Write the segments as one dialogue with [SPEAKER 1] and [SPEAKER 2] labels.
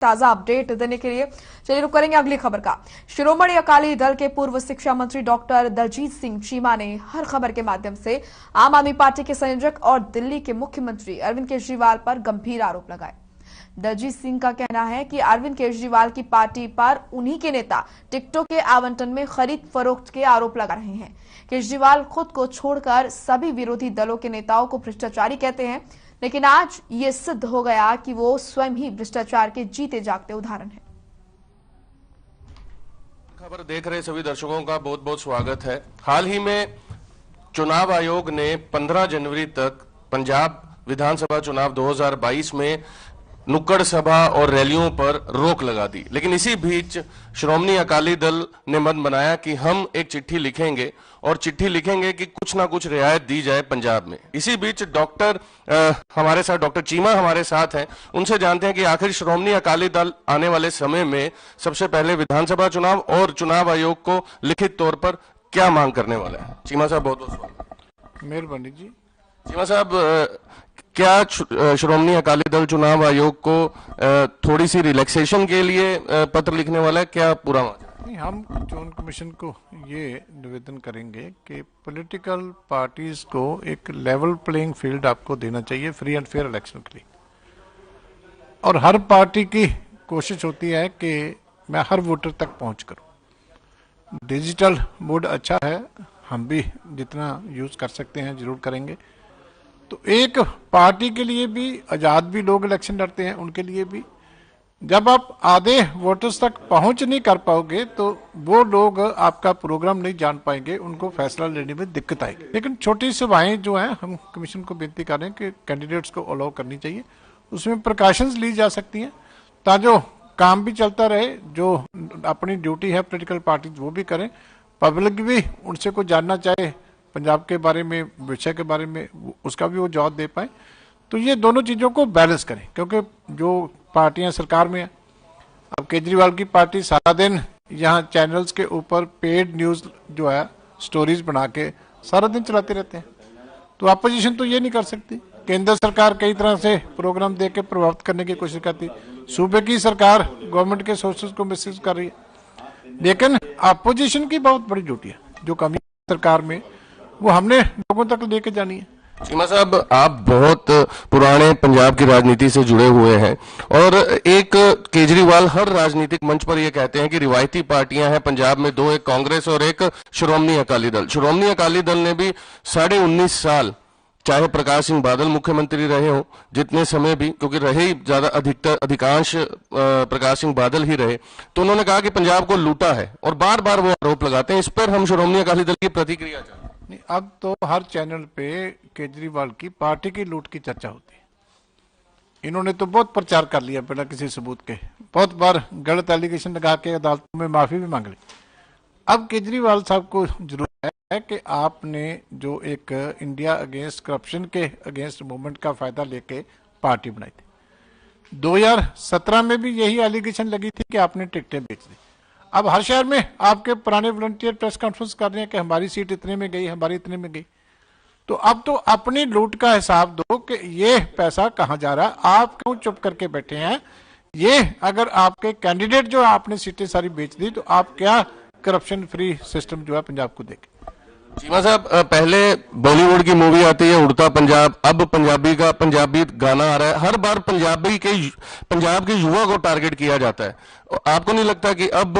[SPEAKER 1] ताजा अपडेट देने के लिए चलिए रुक करेंगे अगली खबर का। शिरोमणि अकाली दल के पूर्व शिक्षा मंत्री डॉक्टर दलजीत सिंह चीमा ने हर खबर के माध्यम से आम आदमी पार्टी के संयोजक और दिल्ली के मुख्यमंत्री अरविंद केजरीवाल पर गंभीर आरोप लगाए। दलजीत सिंह का कहना है कि अरविंद केजरीवाल की पार्टी पर उन्हीं के नेता टिकटों के आवंटन में खरीद फरोख्त के आरोप लगा रहे हैं। केजरीवाल खुद को छोड़कर सभी विरोधी दलों के नेताओं को भ्रष्टाचारी कहते हैं, लेकिन आज ये सिद्ध हो गया कि वो स्वयं ही भ्रष्टाचार के जीते जागते उदाहरण हैं।
[SPEAKER 2] खबर देख रहे सभी दर्शकों का बहुत बहुत स्वागत है। हाल ही में चुनाव आयोग ने 15 जनवरी तक पंजाब विधानसभा चुनाव 2022 में नुक्कड़ सभा और रैलियों पर रोक लगा दी, लेकिन इसी बीच श्रोमणी अकाली दल ने मन बनाया कि हम एक चिट्ठी लिखेंगे और चिट्ठी लिखेंगे कि कुछ ना कुछ रियायत दी जाए पंजाब में। इसी बीच हमारे साथ डॉक्टर चीमा हमारे साथ हैं, उनसे जानते हैं कि आखिर श्रोमणी अकाली दल आने वाले समय में सबसे पहले विधानसभा चुनाव और चुनाव आयोग को लिखित तौर पर क्या मांग करने वाला है। चीमा साहब बहुत बहुत स्वागत।
[SPEAKER 3] मेहरबानी जी।
[SPEAKER 2] चीमा साहब, क्या श्रोमणी अकाली दल चुनाव आयोग को थोड़ी सी रिलैक्सेशन के लिए पत्र लिखने वाला है, क्या पूरा मामला?
[SPEAKER 3] नहीं, हम चुनाव कमीशन को ये निवेदन करेंगे कि पॉलिटिकल पार्टीज को एक लेवल प्लेइंग फील्ड आपको देना चाहिए फ्री एंड फेयर इलेक्शन के लिए। और हर पार्टी की कोशिश होती है कि मैं हर वोटर तक पहुंच करूं। डिजिटल मोड अच्छा है, हम भी जितना यूज कर सकते हैं जरूर करेंगे। तो एक पार्टी के लिए भी, आजाद भी लोग इलेक्शन लड़ते हैं, उनके लिए भी जब आप आधे वोटर्स तक पहुंच नहीं कर पाओगे तो वो लोग आपका प्रोग्राम नहीं जान पाएंगे, उनको फैसला लेने में दिक्कत आएगी। लेकिन छोटी सभाएं जो हैं, हम कमीशन को बेनती कर रहे हैं कि कैंडिडेट्स को अलाउ करनी चाहिए, उसमें प्रिकॉशंस ली जा सकती हैं ताकि काम भी चलता रहे। जो अपनी ड्यूटी है पॉलिटिकल पार्टीज वो भी करें, पब्लिक भी उनसे कुछ जानना चाहे पंजाब के बारे में, विषय के बारे में, उसका भी वो जवाब दे पाए। तो ये दोनों चीज़ों को बैलेंस करें, क्योंकि जो पार्टियां सरकार में हैं, अब केजरीवाल की पार्टी सारा दिन यहाँ चैनल्स के ऊपर पेड न्यूज़ जो है स्टोरीज बना के सारा दिन चलाते रहते हैं। तो अपोजिशन तो ये नहीं कर सकती। केंद्र सरकार कई तरह से प्रोग्राम दे के प्रभावित करने की कोशिश करती, सूबे की सरकार गवर्नमेंट के सोर्सेज को मिसयूज कर रही है। लेकिन अपोजिशन की बहुत बड़ी ड्यूटी है, जो कमी सरकार में वो हमने लोगों तक लेके जानी है।
[SPEAKER 2] चीमा साहब, आप बहुत पुराने पंजाब की राजनीति से जुड़े हुए हैं और एक केजरीवाल हर राजनीतिक मंच पर यह कहते हैं कि रिवायती पार्टियां हैं पंजाब में दो, एक कांग्रेस और एक श्रोमणी अकाली दल। श्रोमणी अकाली दल ने भी 19.5 साल, चाहे प्रकाश सिंह बादल मुख्यमंत्री रहे हो जितने समय भी, क्योंकि रहे ही ज्यादा अधिकांश प्रकाश सिंह बादल ही रहे, तो उन्होंने कहा कि पंजाब को लूटा है और बार बार वो आरोप लगाते हैं। इस पर हम श्रोमणी अकाली दल की प्रतिक्रिया चाहते हैं।
[SPEAKER 3] अब तो हर चैनल पे केजरीवाल की पार्टी की लूट की चर्चा होती है। इन्होंने तो बहुत प्रचार कर लिया बिना किसी सबूत के, बहुत बार गलत एलिगेशन लगा के अदालतों में माफी भी मांग ली। अब केजरीवाल साहब को जरूरत है कि आपने जो एक इंडिया अगेंस्ट करप्शन के अगेंस्ट मूवमेंट का फायदा लेके पार्टी बनाई थी, 2017 में भी यही एलिगेशन लगी थी कि आपने टिकटें बेच दी। अब हर शहर में आपके पुराने वॉलंटियर प्रेस कॉन्फ्रेंस कर रहे हैं कि हमारी सीट इतने में गई, हमारी इतने में गई। तो अब तो अपनी लूट का हिसाब दो कि ये पैसा कहां जा रहा है, आप क्यों चुप करके बैठे हैं। ये अगर आपके कैंडिडेट जो आपने सीटें सारी बेच दी तो आप क्या करप्शन फ्री सिस्टम जो है पंजाब को देंगे।
[SPEAKER 2] चीमा साहब, पहले बॉलीवुड की मूवी आती है उड़ता पंजाब, अब पंजाबी गाना आ रहा है। हर बार पंजाब के युवा को टारगेट किया जाता है। आपको नहीं लगता कि अब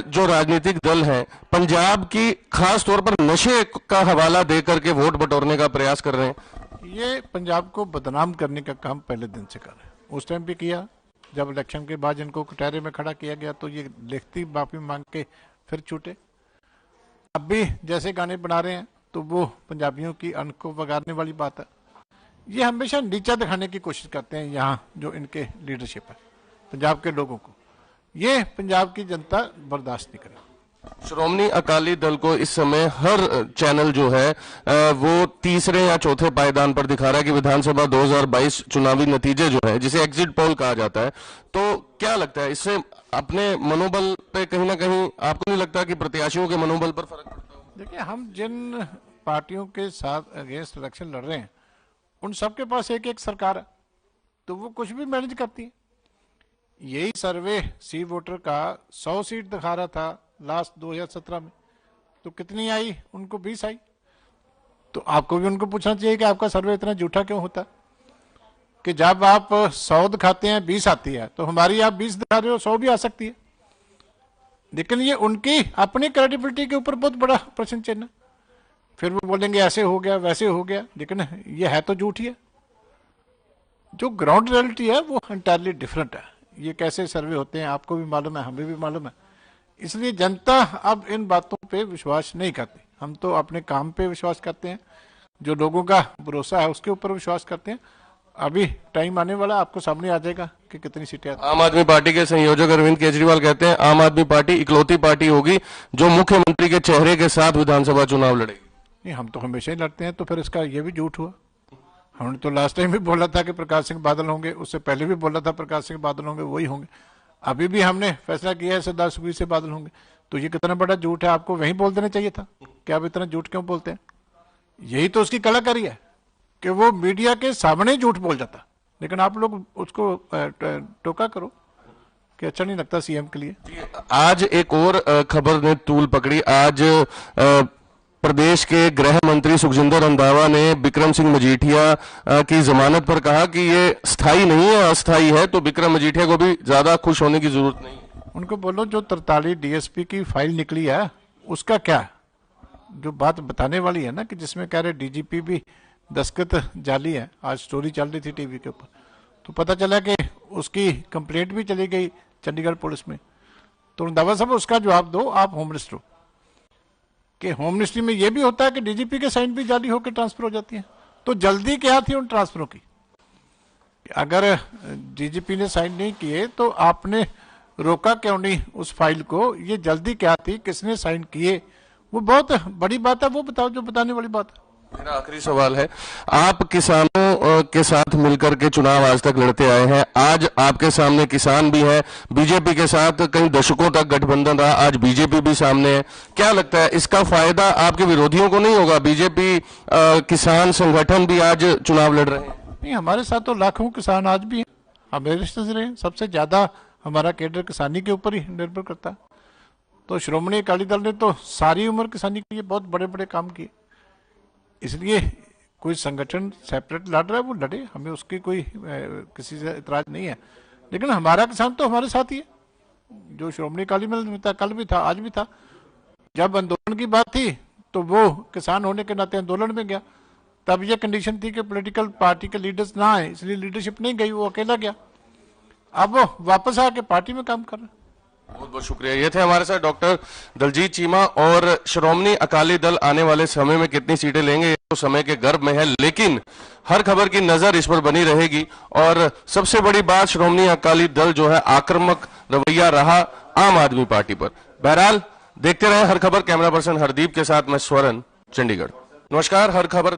[SPEAKER 2] जो राजनीतिक दल हैं पंजाब की खास तौर पर नशे का हवाला दे करके वोट बटोरने का प्रयास कर रहे हैं?
[SPEAKER 3] ये पंजाब को बदनाम करने का काम पहले दिन से कर रहे हैं। उस टाइम भी किया, जब इलेक्शन के बाद इनको कटहरे में खड़ा किया गया तो ये लिखती माफी मांग के फिर छूटे। अब भी जैसे गाने बना रहे हैं तो वो पंजाबियों की अन्न को वगारने वाली बात है। ये हमेशा नीचा दिखाने की कोशिश करते हैं यहाँ जो इनके लीडरशिप है पंजाब के लोगों को। ये पंजाब की जनता बर्दाश्त नहीं करेगी।
[SPEAKER 2] श्रोमणी अकाली दल को इस समय हर चैनल जो है वो तीसरे या चौथे पायदान पर दिखा रहा है कि विधानसभा 2022 चुनावी नतीजे जो है, जिसे एग्जिट पोल कहा जाता है, तो क्या लगता है इससे अपने मनोबल पे कहीं ना कहीं आपको नहीं लगता कि प्रत्याशियों के मनोबल पर फर्क पड़ता है?
[SPEAKER 3] देखिए, हम जिन पार्टियों के साथ अगेंस्ट इलेक्शन लड़ रहे हैं उन सबके पास एक एक सरकार है, तो वो कुछ भी मैनेज करती है। यही सर्वे सी वोटर का 100 सीट दिखा रहा था लास्ट 2017 में, तो कितनी आई? उनको 20 आई। तो आपको भी उनको पूछना चाहिए कि आपका सर्वे इतना झूठा क्यों होता कि जब आप 100 दिखाते हैं 20 आती है, तो हमारी आप 20 दिखा रहे हो 100 भी आ सकती है। लेकिन ये उनकी अपनी क्रेडिबिलिटी के ऊपर बहुत बड़ा प्रश्न चिन्ह है। फिर वो बोलेंगे ऐसे हो गया वैसे हो गया, लेकिन ये है तो झूठ ही है। जो ग्राउंड रियलिटी है वो एंटायरली डिफरेंट है। ये कैसे सर्वे होते हैं आपको भी मालूम है, हमें भी मालूम है। इसलिए जनता अब इन बातों पे विश्वास नहीं करती। हम तो अपने काम पे विश्वास करते हैं, जो लोगों का भरोसा है उसके ऊपर विश्वास करते हैं। अभी टाइम आने वाला, आपको सामने आ जाएगा कि कितनी सीटें आती हैं।
[SPEAKER 2] आम आदमी पार्टी के संयोजक अरविंद केजरीवाल कहते हैं आम आदमी पार्टी इकलौती पार्टी होगी जो मुख्यमंत्री के चेहरे के साथ विधानसभा चुनाव लड़ेगी।
[SPEAKER 3] नहीं, हम तो हमेशा ही लड़ते हैं, तो फिर इसका ये भी झूठ हुआ। हमने तो लास्ट टाइम भी बोला था कि प्रकाश सिंह बादल होंगे, उससे पहले भी बोला था प्रकाश सिंह बादल होंगे, वही होंगे। अभी भी हमने फैसला किया है सरदार सुखबीर से बादल होंगे। तो ये कितना बड़ा झूठ है, आपको वहीं बोल देना चाहिए था कि आप इतना झूठ क्यों बोलते हैं। यही तो उसकी कलाकारी है कि वो मीडिया के सामने झूठ बोल जाता, लेकिन आप लोग उसको टोका करो कि अच्छा नहीं लगता सीएम के लिए।
[SPEAKER 2] आज एक और खबर ने तूल पकड़ी। आज प्रदेश के गृह मंत्री सुखजिंदर रंधावा ने विक्रम सिंह मजीठिया की जमानत पर कहा कि ये स्थायी नहीं है, अस्थायी है, तो विक्रम मजीठिया को भी ज्यादा खुश होने की जरूरत नहीं है। उनको
[SPEAKER 3] बोलो जो 43 डीएसपी की फाइल निकली है उसका क्या, जो बात बताने वाली है ना कि जिसमें कह रहे डीजीपी भी दस्तखत जाली है। आज स्टोरी चल रही थी टीवी के ऊपर, तो पता चला कि उसकी कंप्लेंट भी चली गई चंडीगढ़ पुलिस में। तो रंधावा साहब उसका जवाब दो, आप होम मिनिस्टर हो, कि होम मिनिस्ट्री में यह भी होता है कि डीजीपी के साइन भी जाली होकर ट्रांसफर हो जाती है। तो जल्दी क्या थी उन ट्रांसफरों की? अगर डीजीपी ने साइन नहीं किए तो आपने रोका क्यों नहीं उस फाइल को? ये जल्दी क्या थी, किसने साइन किए? वो बहुत बड़ी बात है, वो बताओ जो बताने वाली बात है।
[SPEAKER 2] मेरा आखिरी सवाल है, आप किसानों के साथ मिलकर के चुनाव आज तक लड़ते आए हैं। आज आपके सामने किसान भी हैं, बीजेपी के साथ कई दशकों तक गठबंधन रहा, आज बीजेपी भी सामने है। क्या लगता है इसका फायदा आपके विरोधियों को नहीं होगा? बीजेपी किसान संगठन भी आज चुनाव लड़ रहे हैं।
[SPEAKER 3] नहीं, हमारे साथ तो लाखों किसान आज भी हैं, हमारे रिश्ते रहे। सबसे ज्यादा हमारा केडर किसानी के ऊपर ही निर्भर करता है। तो श्रोमणी अकाली दल ने तो सारी उम्र किसानी के लिए बहुत बड़े बड़े काम किए। इसलिए कोई संगठन सेपरेट लड़ रहा है वो लड़े, हमें उसकी कोई किसी से इतराज नहीं है। लेकिन हमारा किसान तो हमारे साथ ही है। जो श्रोमणी अकाली दल में था, कल भी था, आज भी था। जब आंदोलन की बात थी तो वो किसान होने के नाते आंदोलन में गया। तब ये कंडीशन थी कि पॉलिटिकल पार्टी के लीडर्स ना आए, इसलिए लीडरशिप नहीं गई, वो अकेला गया। अब वो वापस आके पार्टी में काम कर रहे हैं।
[SPEAKER 2] बहुत बहुत शुक्रिया। ये थे हमारे साथ डॉक्टर दलजीत चीमा। और श्रोमणी अकाली दल आने वाले समय में कितनी सीटें लेंगे तो समय के गर्भ में है, लेकिन हर खबर की नजर इस पर बनी रहेगी। और सबसे बड़ी बात, श्रोमणी अकाली दल जो है आक्रामक रवैया रहा आम आदमी पार्टी पर। बहरहाल देखते रहे हर खबर। कैमरा पर्सन हरदीप के साथ मैं स्वरण, चंडीगढ़। नमस्कार। हर खबर